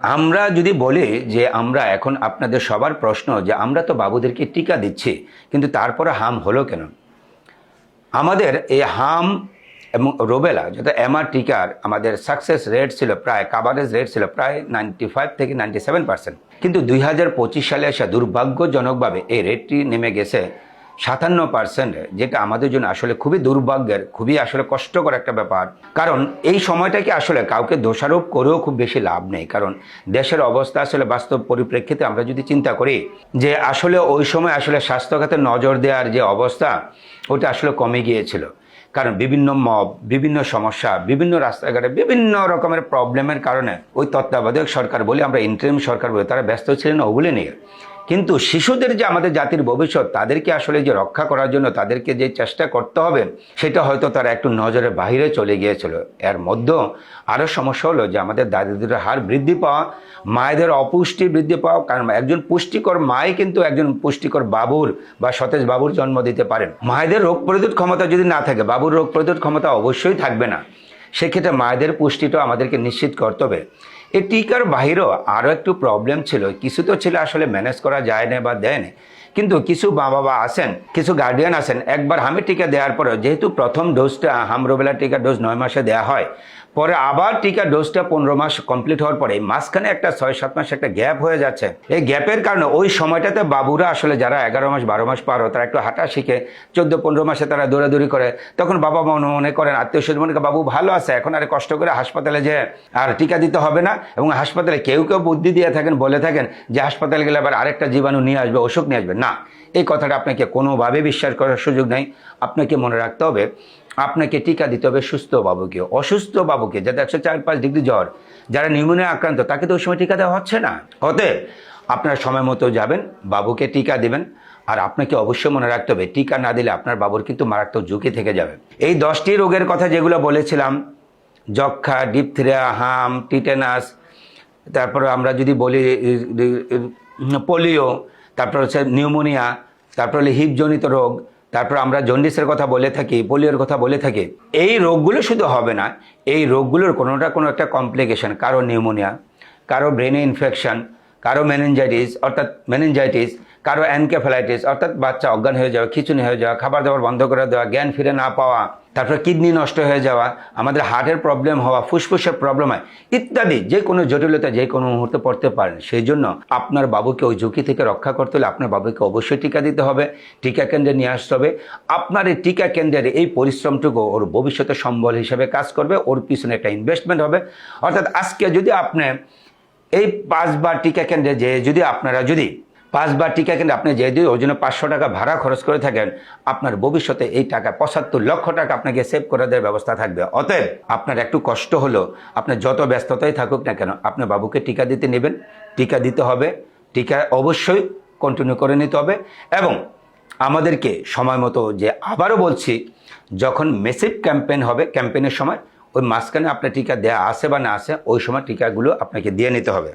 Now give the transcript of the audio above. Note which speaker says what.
Speaker 1: আমরা যদি বলি যে আমরা এখন আপনাদের সবার প্রশ্ন যে আমরা তো বাবুদেরকে টিকা দিচ্ছি কিন্তু তারপরে হাম হলো কেন? আমাদের এই হাম এবং রুবেলা যত এমআর টিকার আমাদের সাকসেস রেট ছিল প্রায় কাভারেজ রেট ছিল প্রায় 95 থেকে 97%, কিন্তু 2025 সালে এসে দুর্ভাগ্যজনকভাবে এই রেটটি নেমে গেছে 57%, যেটা আমাদের জন্য আসলে খুবই দুর্ভাগ্যের, খুবই আসলে কষ্টকর একটা ব্যাপার। কারণ এই সময়টাকে আসলে কাউকে দোষারোপ করেও খুব বেশি লাভ নেই, কারণ দেশের অবস্থা আসলে বাস্তব পরিপ্রেক্ষিতে আমরা যদি চিন্তা করি যে আসলে ওই সময় আসলে স্বাস্থ্যখাতে নজর দেওয়ার যে অবস্থা ওটা আসলে কমে গিয়েছিল। কারণ বিভিন্ন মব, বিভিন্ন সমস্যা, বিভিন্ন রাস্তাঘাটে বিভিন্ন রকমের প্রবলেমের কারণে ওই তত্ত্বাবধায়ক সরকার বলি, আমরা ইন্টারিম সরকার বলি, তারা ব্যস্ত ছিলেন ওগুলি নিয়ে। কিন্তু শিশুদের যে আমাদের জাতির ভবিষ্যৎ, তাদেরকে আসলে যে রক্ষা করার জন্য তাদেরকে যে চেষ্টা করতে হবে সেটা হয়তো তারা একটু নজরের বাইরে চলে গিয়েছিল। এর মধ্যেও আরও সমস্যা হলো যে আমাদের দারিদ্র্যের হার বৃদ্ধি পাওয়া, মায়েদের অপুষ্টি বৃদ্ধি পাওয়া। কারণ একজন পুষ্টিকর মাই কিন্তু একজন পুষ্টিকর বাবুর বা সতেজ বাবুর জন্ম দিতে পারেন। মায়েদের রোগ প্রতিরোধ ক্ষমতা যদি না থাকে, বাবুর রোগ প্রতিরোধ ক্ষমতা অবশ্যই থাকবে না। সেক্ষেত্রে মায়েদের পুষ্টিটাও আমাদেরকে নিশ্চিত করতে হবে। এই টিকার বাহিরেও আরও একটু প্রবলেম ছিল, কিছু তো ছিল আসলে ম্যানেজ করা যায় না বা দেয় না, কিন্তু কিছু মা বাবা আছেন, কিছু গার্ডিয়ান আছেন, একবার হামের টিকা দেওয়ার পরে যেহেতু প্রথম ডোজটা হাম রুবেলা টিকার ডোজ 9 মাসে দেওয়া হয়, পরে আবার টিকার ডোজটা 15 মাস কমপ্লিট হওয়ার পরে মাঝখানে একটা 6-7 মাস একটা গ্যাপ হয়ে যাচ্ছে। এই গ্যাপের কারণে ওই সময়টাতে বাবুরা আসলে যারা 11 মাস 12 মাস পার হয় তারা একটু হাঁটা শিখে, 14-15 মাসে তারা দৌড়াদৌড়ি করে, তখন বাবা মনে করেন, আত্মীয় স্বজন মনে করেন বাবু ভালো আছে, এখন আর কষ্ট করে হাসপাতালে যে আর টিকা দিতে হবে না। এবং হাসপাতালে কেউ কেউ বুদ্ধি দিয়ে থাকেন, বলে থাকেন যে হাসপাতালে গেলে আবার আরেকটা জীবাণু নিয়ে আসবে, অসুখ নিয়ে আসবে। না, এই কথাটা আপনাকে কোনোভাবে বিশ্বাস করার সুযোগ নেই। আপনাকে মনে রাখতে হবে আপনাকে টিকা দিতে হবে সুস্থ বাবুকে। অসুস্থ বাবুকে, যাদের 104-5 ডিগ্রি জ্বর, যারা নিউমোনিয়া আক্রান্ত, তাকে তো ওই সময় টিকা দেওয়া হচ্ছে না। অতএব আপনার সময় মতো যাবেন, বাবুকে টিকা দিবেন। আর আপনাকে অবশ্যই মনে রাখতে হবে টিকা না দিলে আপনার বাবুর কিন্তু মারাত্মক ঝুঁকি থেকে যাবে। এই 10টি রোগের কথা যেগুলো বলেছিলাম, যক্ষা, ডিপথিরিয়া, হাম, টিটেনাস, তারপরে আমরা যদি বলি পোলিও, তারপর হচ্ছে নিউমোনিয়া, তারপর হলে হিপজনিত রোগ, তারপর আমরা জন্ডিসের কথা বলে থাকি, পোলিওর কথা বলে থাকি। এই রোগগুলো শুধু হবে না, এই রোগগুলোর কোনো একটা কমপ্লিকেশন, কারো নিউমোনিয়া, কারো ব্রেনে ইনফেকশন, কারো মেনিনজাইটিস, কারো এনকেফেলাইটিস অর্থাৎ বাচ্চা অজ্ঞান হয়ে যাওয়া, খিঁচুনি হয়ে যাওয়া, খাবার দাবার বন্ধ করে দেওয়া, জ্ঞান ফিরে না পাওয়া, তারপর কিডনি নষ্ট হয়ে যাওয়া, আমাদের হার্টের প্রবলেম হওয়া, ফুসফুসের প্রবলেম হয় ইত্যাদি, যে কোনো জটিলতা যে কোনো মুহূর্তে পড়তে পারেন। সেই জন্য আপনার বাবুকে ওই ঝুঁকি থেকে রক্ষা করতে হলে আপনার বাবুকে অবশ্যই টিকা দিতে হবে, টিকা কেন্দ্রে নিয়ে আসতে হবে। আপনার এই টিকা কেন্দ্রের এই পরিশ্রমটুকু ওর ভবিষ্যতে সম্বল হিসেবে কাজ করবে, ওর পিছনে একটা ইনভেস্টমেন্ট হবে। অর্থাৎ আজকে যদি আপনি এই 5 বার টিকা কেন্দ্রে যে যদি আপনারা যদি 5 বার টিকা কেন্দ্রে আপনি যদি ওর জন্য 500 টাকা ভাড়া খরচ করে থাকেন, আপনার ভবিষ্যতে এই টাকা 75 লক্ষ টাকা আপনাকে সেভ করে দেওয়ার ব্যবস্থা থাকবে। অতএব আপনার একটু কষ্ট হলো, আপনার যত ব্যস্ততাই থাকুক না কেন, আপনার বাবুকে টিকা দিতে নেবেন, টিকা দিতে হবে, টিকা অবশ্যই কন্টিনিউ করে নিতে হবে। এবং আমাদেরকে সময় মতো, যে আবারও বলছি, যখন মেসিভ ক্যাম্পেইন হবে, ক্যাম্পেইনের সময় ওই মাঝখানে আপনার টিকা দেওয়া আছে বা না আছে, ওই সময় টিকাগুলো আপনাকে দিয়ে নিতে হবে।